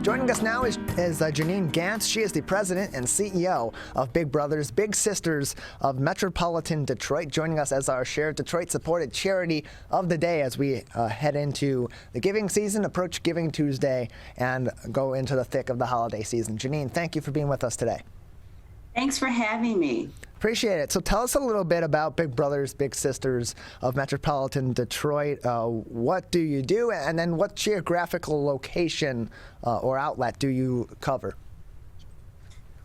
Joining us now is Jeannine Gant. She is the president and CEO of Big Brothers Big Sisters of Metropolitan Detroit, joining us as our Share Detroit supported charity of the day as we head into the giving season, approach Giving Tuesday, and go into the thick of the holiday season. Jeannine, thank you for being with us today. Thanks for having me. Appreciate it. So tell us a little bit about Big Brothers Big Sisters of Metropolitan Detroit. What do you do, and then what geographical location or outlet do you cover?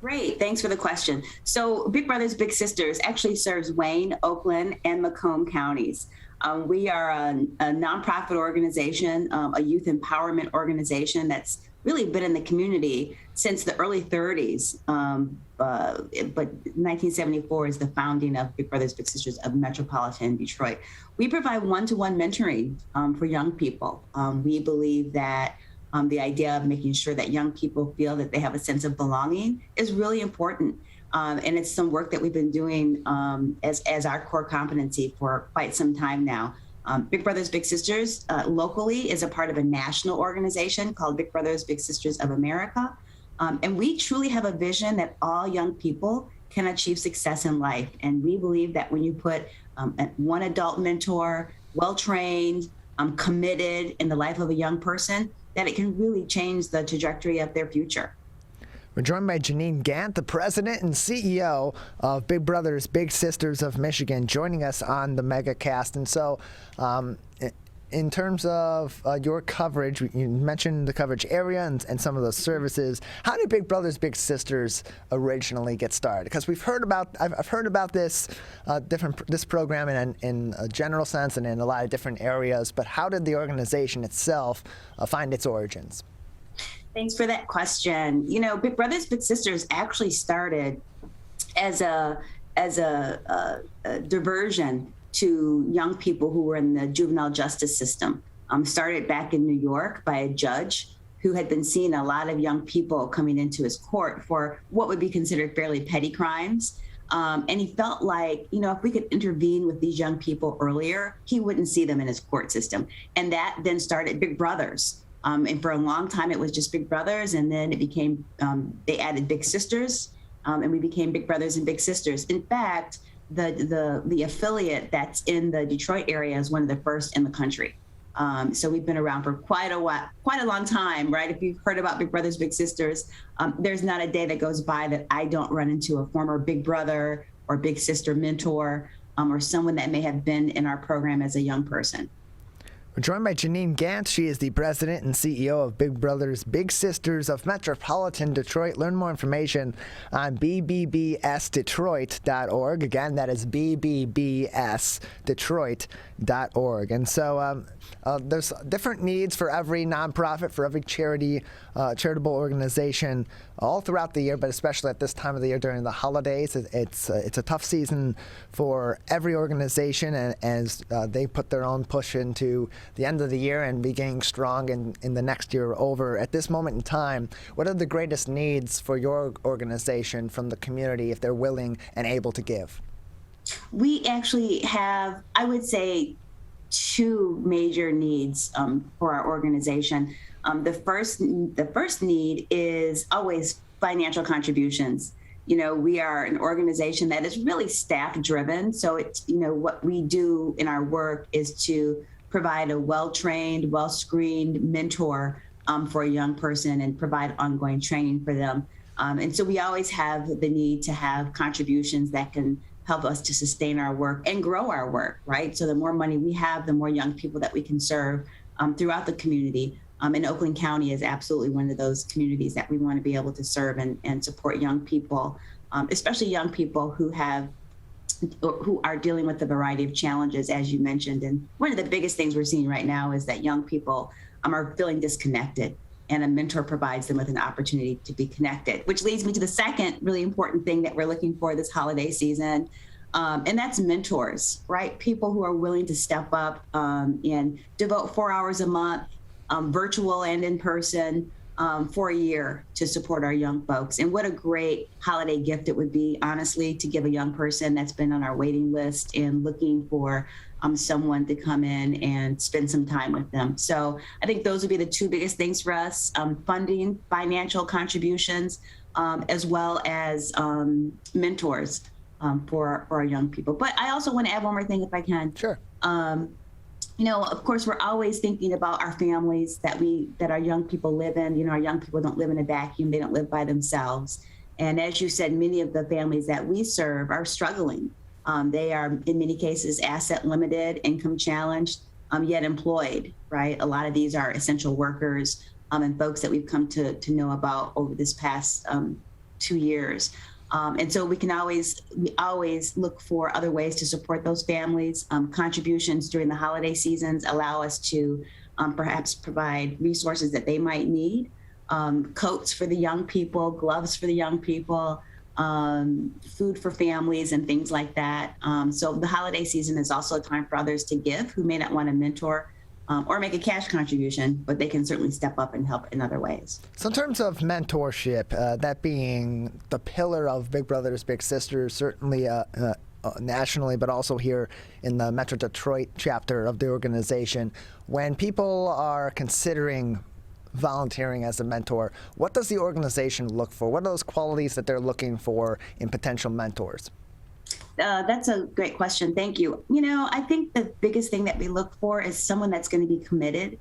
Great. Thanks for the question. So Big Brothers Big Sisters actually serves Wayne, Oakland, and Macomb counties. We are a nonprofit organization, a youth empowerment organization that's really been in the community since the early 30s. But 1974 is the founding of Big Brothers Big Sisters of Metropolitan Detroit. We provide one-to-one mentoring for young people. We believe that the idea of making sure that young people feel that they have a sense of belonging is really important. And it's some work that we've been doing as our core competency for quite some time now. Big Brothers Big Sisters locally is a part of a national organization called Big Brothers Big Sisters of America. And we truly have a vision that all young people can achieve success in life. And we believe that when you put one adult mentor, well-trained, committed in the life of a young person, that it can really change the trajectory of their future. We're joined by Jeannine Gant, the president and CEO of Big Brothers Big Sisters of Michigan, joining us on the MegaCast. And so in terms of your coverage, you mentioned the coverage area and some of those services. How did Big Brothers Big Sisters originally get started? Because I've heard about this this program in a general sense and in a lot of different areas, but how did the organization itself find its origins? Thanks for that question. You know, Big Brothers Big Sisters actually started as a diversion to young people who were in the juvenile justice system. Started back in New York by a judge who had been seeing a lot of young people coming into his court for what would be considered fairly petty crimes. And he felt like, you know, if we could intervene with these young people earlier, he wouldn't see them in his court system. And that then started Big Brothers. And for a long time, it was just Big Brothers. And then it became, they added Big Sisters, and we became Big Brothers and Big Sisters. In fact, the affiliate that's in the Detroit area is one of the first in the country. So we've been around for quite a long time, right? If you've heard about Big Brothers Big Sisters, there's not a day that goes by that I don't run into a former Big Brother or Big Sister mentor, or someone that may have been in our program as a young person. We're joined by Jeannine Gant. She is the president and CEO of Big Brothers Big Sisters of Metropolitan Detroit. Learn more information on bbbsdetroit.org. Again, that is bbbsdetroit.org. And so there's different needs for every nonprofit, for every charity, charitable organization all throughout the year, but especially at this time of the year during the holidays. It's a tough season for every organization, and as they put their own push into the end of the year and beginning strong in the next year over. At this moment in time, what are the greatest needs for your organization from the community if they're willing and able to give? We actually have, I would say, two major needs for our organization. The first need is always financial contributions. You know, we are an organization that is really staff driven. So it's, you know, what we do in our work is to provide a well-trained, well-screened mentor for a young person and provide ongoing training for them. And so we always have the need to have contributions that can help us to sustain our work and grow our work, right? So the more money we have, the more young people that we can serve throughout the community. And Oakland County is absolutely one of those communities that we want to be able to serve and support young people, especially young people who are dealing with a variety of challenges, as you mentioned. And one of the biggest things we're seeing right now is that young people are feeling disconnected, and a mentor provides them with an opportunity to be connected, which leads me to the second really important thing that we're looking for this holiday season. And that's mentors, right? People who are willing to step up and devote 4 hours a month, virtual and in person, for a year to support our young folks. And what a great holiday gift it would be, honestly, to give a young person that's been on our waiting list and looking for someone to come in and spend some time with them. So I think those would be the two biggest things for us: funding, financial contributions, as well as mentors for our young people. But I also want to add one more thing, if I can. Sure. Of course, we're always thinking about our families that our young people live in. Our young people don't live in a vacuum; they don't live by themselves. And as you said, many of the families that we serve are struggling. They are, in many cases, asset limited, income challenged, yet employed, right? A lot of these are essential workers and folks that we've come to know about over this past 2 years. And so we always look for other ways to support those families. Contributions during the holiday seasons allow us to perhaps provide resources that they might need. Coats for the young people, gloves for the young people, food for families and things like that. So the holiday season is also a time for others to give who may not want to mentor or make a cash contribution, but they can certainly step up and help in other ways. So in terms of mentorship, that being the pillar of Big Brothers Big Sisters, certainly nationally, but also here in the Metro Detroit chapter of the organization, when people are considering volunteering as a mentor, what does the organization look for? What are those qualities that they're looking for in potential mentors? That's a great question. Thank you. I think the biggest thing that we look for is someone that's going to be committed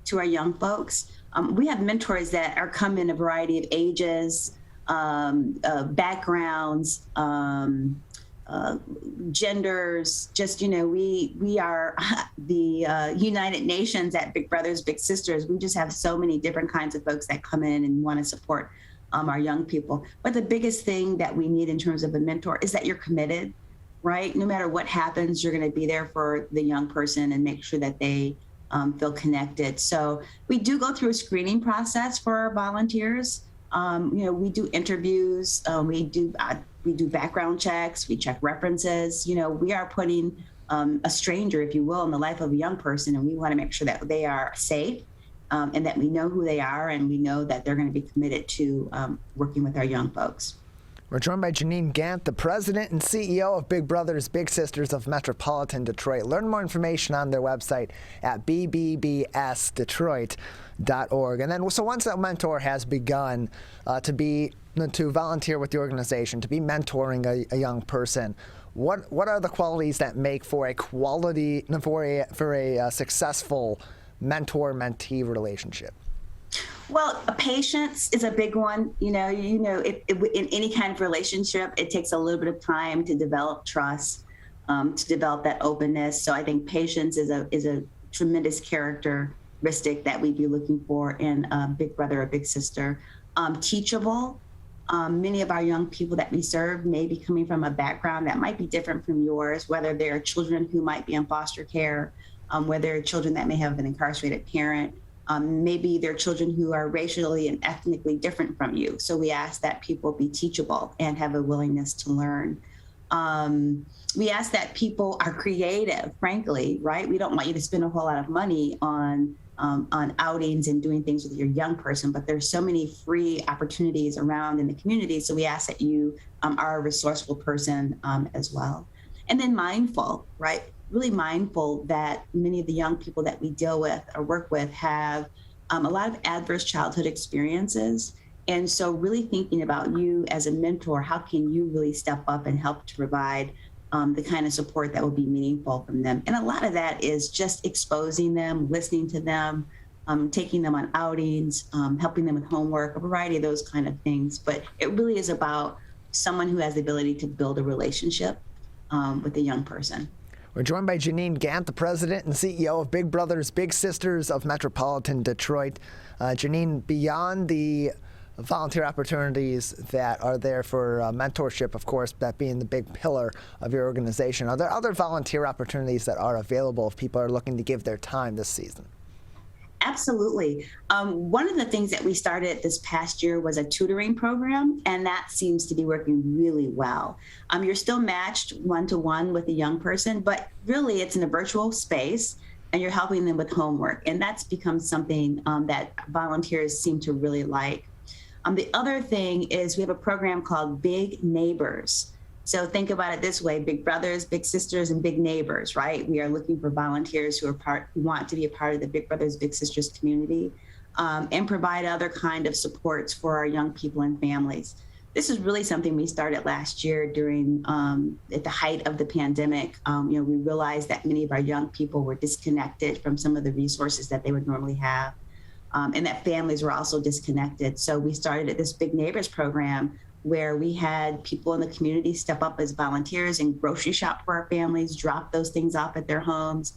to our young folks. We have mentors that come in a variety of ages, backgrounds, genders. Just, we are the United Nations at Big Brothers Big Sisters. We just have so many different kinds of folks that come in and want to support our young people. But the biggest thing that we need in terms of a mentor is that you're committed, right? No matter what happens, you're going to be there for the young person and make sure that they feel connected. So we do go through a screening process for our volunteers. We do interviews, we do background checks, we check references. We are putting a stranger, if you will, in the life of a young person, and we want to make sure that they are safe. And that we know who they are, and we know that they're going to be committed to working with our young folks. We're joined by Jeannine Gant, the president and CEO of Big Brothers Big Sisters of Metropolitan Detroit. Learn more information on their website at bbbsdetroit.org. And then, so once that mentor has begun to volunteer with the organization, to be mentoring a young person, what are the qualities that make for a successful mentor-mentee relationship? Well, patience is a big one. In any kind of relationship, it takes a little bit of time to develop trust, to develop that openness. So I think patience is a tremendous characteristic that we'd be looking for in a big brother or big sister. Teachable. Many of our young people that we serve may be coming from a background that might be different from yours, whether they're children who might be in foster care, whether they're children that may have an incarcerated parent, maybe they're children who are racially and ethnically different from you. So we ask that people be teachable and have a willingness to learn. We ask that people are creative, frankly, right? We don't want you to spend a whole lot of money on outings and doing things with your young person, but there's so many free opportunities around in the community. So we ask that you are a resourceful person as well. And then mindful, right? Really mindful that many of the young people that we deal with or work with have a lot of adverse childhood experiences. And so really thinking about you as a mentor, how can you really step up and help to provide the kind of support that will be meaningful from them? And a lot of that is just exposing them, listening to them, taking them on outings, helping them with homework, a variety of those kind of things. But it really is about someone who has the ability to build a relationship with a young person. We're joined by Jeannine Gant, the president and CEO of Big Brothers Big Sisters of Metropolitan Detroit. Jeannine, beyond the volunteer opportunities that are there for mentorship, of course, that being the big pillar of your organization, are there other volunteer opportunities that are available if people are looking to give their time this season? Absolutely. One of the things that we started this past year was a tutoring program, and that seems to be working really well. You're still matched one-to-one with a young person, but really it's in a virtual space, and you're helping them with homework. And that's become something that volunteers seem to really like. The other thing is we have a program called Big Neighbors. So think about it this way: big brothers, big sisters, and big neighbors, right? We are looking for volunteers who want to be a part of the Big Brothers Big Sisters community, and provide other kind of supports for our young people and families. This is really something we started last year during at the height of the pandemic. We realized that many of our young people were disconnected from some of the resources that they would normally have, and that families were also disconnected. So we started this Big Neighbors program, where we had people in the community step up as volunteers and grocery shop for our families, drop those things off at their homes,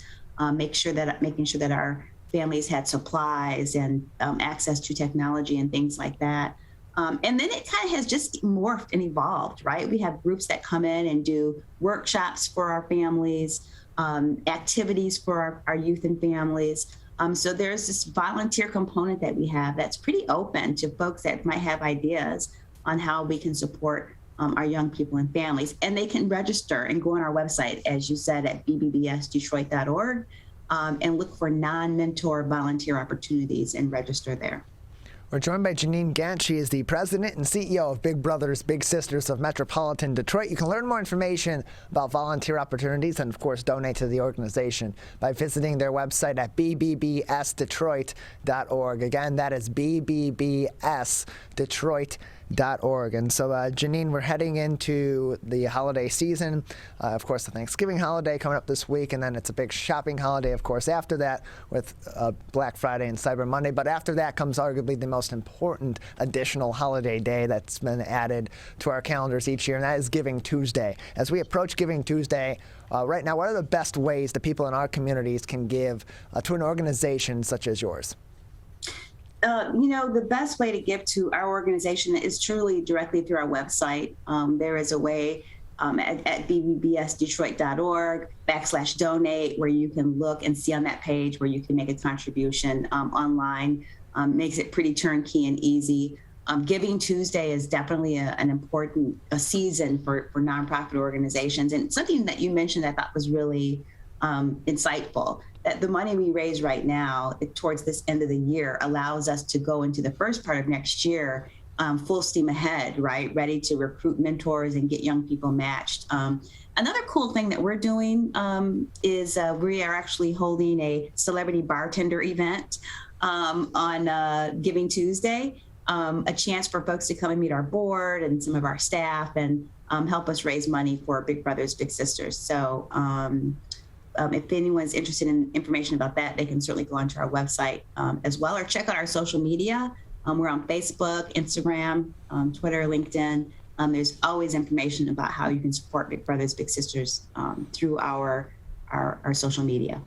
making sure that our families had supplies and access to technology and things like that. And then it kind of has just morphed and evolved, right? We have groups that come in and do workshops for our families, activities for our youth and families. So there's this volunteer component that we have that's pretty open to folks that might have ideas on how we can support our young people and families. And they can register and go on our website, as you said, at bbbsdetroit.org, and look for non-mentor volunteer opportunities and register there. We're joined by Jeannine Gant. She is the president and CEO of Big Brothers Big Sisters of Metropolitan Detroit. You can learn more information about volunteer opportunities and, of course, donate to the organization by visiting their website at bbbsdetroit.org. Again, that is bbbsdetroit.org. And so, Jeannine, we're heading into the holiday season. Of course, the Thanksgiving holiday coming up this week, and then it's a big shopping holiday, of course, after that with Black Friday and Cyber Monday. But after that comes arguably the most important additional holiday day that's been added to our calendars each year, and that is Giving Tuesday. As we approach Giving Tuesday, right now, what are the best ways that people in our communities can give to an organization such as yours? The best way to give to our organization is truly directly through our website. There is a way at bbbsdetroit.org/donate where you can look and see on that page where you can make a contribution online. Makes it pretty turnkey and easy. Giving Tuesday is definitely an important season for nonprofit organizations. And something that you mentioned I thought was really insightful, that the money we raise right now towards this end of the year allows us to go into the first part of next year full steam ahead, right? Ready to recruit mentors and get young people matched. Another cool thing that we're doing is we are actually holding a celebrity bartender event on Giving Tuesday, a chance for folks to come and meet our board and some of our staff and help us raise money for Big Brothers Big Sisters. So if anyone's interested in information about that, they can certainly go onto our website as well, or check out our social media. We're on Facebook, Instagram, Twitter, LinkedIn. There's always information about how you can support Big Brothers Big Sisters through our social media.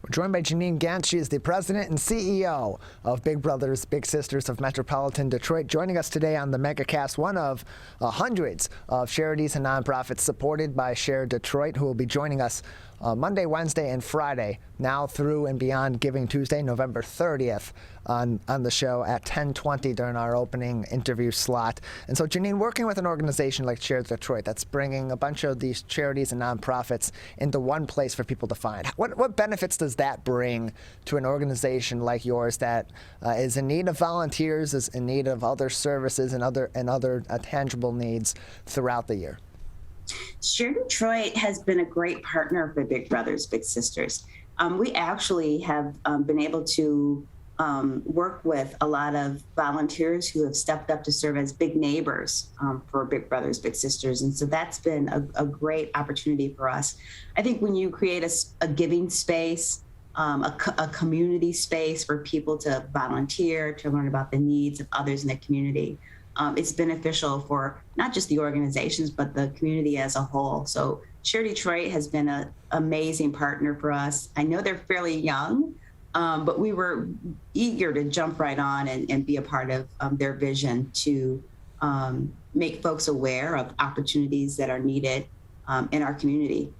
We're joined by Jeannine Gant. She is the president and CEO of Big Brothers Big Sisters of Metropolitan Detroit, joining us today on the MegaCast, one of hundreds of charities and nonprofits supported by Share Detroit, who will be joining us Monday, Wednesday, and Friday, now through and beyond Giving Tuesday, November 30th, on the show at 10:20 during our opening interview slot. And so, Jeannine, working with an organization like Share Detroit that's bringing a bunch of these charities and nonprofits into one place for people to find, what benefits does that bring to an organization like yours that is in need of volunteers, is in need of other services and other tangible needs throughout the year? Share Detroit has been a great partner for Big Brothers Big Sisters. We actually have been able to work with a lot of volunteers who have stepped up to serve as big neighbors for Big Brothers Big Sisters. And so that's been a great opportunity for us. I think when you create a giving space, a community space for people to volunteer, to learn about the needs of others in the community, it's beneficial for not just the organizations, but the community as a whole. So Share Detroit has been an amazing partner for us. I know they're fairly young, but we were eager to jump right on and be a part of their vision to make folks aware of opportunities that are needed in our community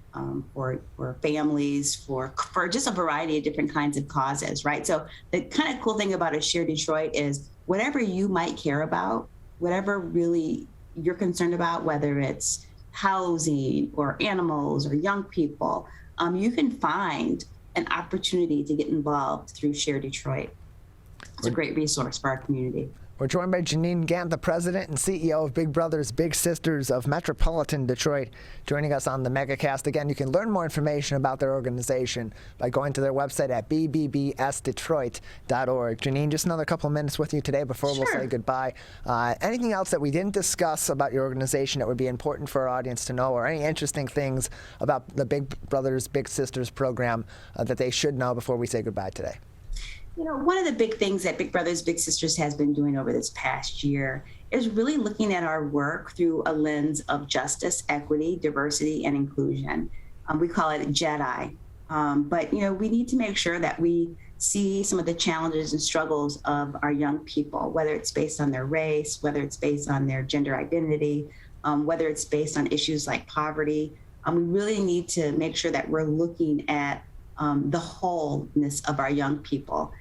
for families, for just a variety of different kinds of causes, right? So the kind of cool thing about a Share Detroit is whatever you might care about, whatever really you're concerned about, whether it's housing or animals or young people, you can find an opportunity to get involved through Share Detroit. It's a great resource for our community. We're joined by Jeannine Gant, the president and CEO of Big Brothers Big Sisters of Metropolitan Detroit, joining us on the MegaCast. Again, you can learn more information about their organization by going to their website at bbbsdetroit.org. Jeannine, just another couple of minutes with you today before we'll say goodbye. Anything else that we didn't discuss about your organization that would be important for our audience to know, or any interesting things about the Big Brothers Big Sisters program that they should know before we say goodbye today? You know, one of the big things that Big Brothers Big Sisters has been doing over this past year is really looking at our work through a lens of justice, equity, diversity, and inclusion. We call it JEDI. But, you know, we need to make sure that we see some of the challenges and struggles of our young people, whether it's based on their race, whether it's based on their gender identity, whether it's based on issues like poverty. We really need to make sure that we're looking at the wholeness of our young people.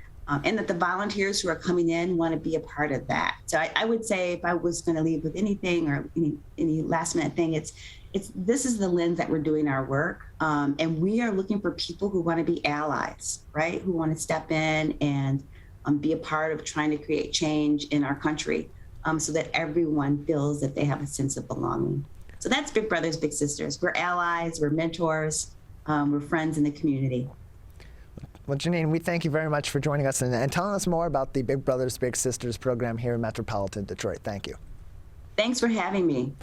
And that the volunteers who are coming in want to be a part of that. So I would say, if I was going to leave with anything or any last minute thing, it's this is the lens that we're doing our work. And we are looking for people who want to be allies, right? Who want to step in and be a part of trying to create change in our country, so that everyone feels that they have a sense of belonging. So that's Big Brothers Big Sisters. We're allies, we're mentors, we're friends in the community. Well, Jeannine, we thank you very much for joining us and telling us more about the Big Brothers Big Sisters program here in Metropolitan Detroit. Thank you. Thanks for having me.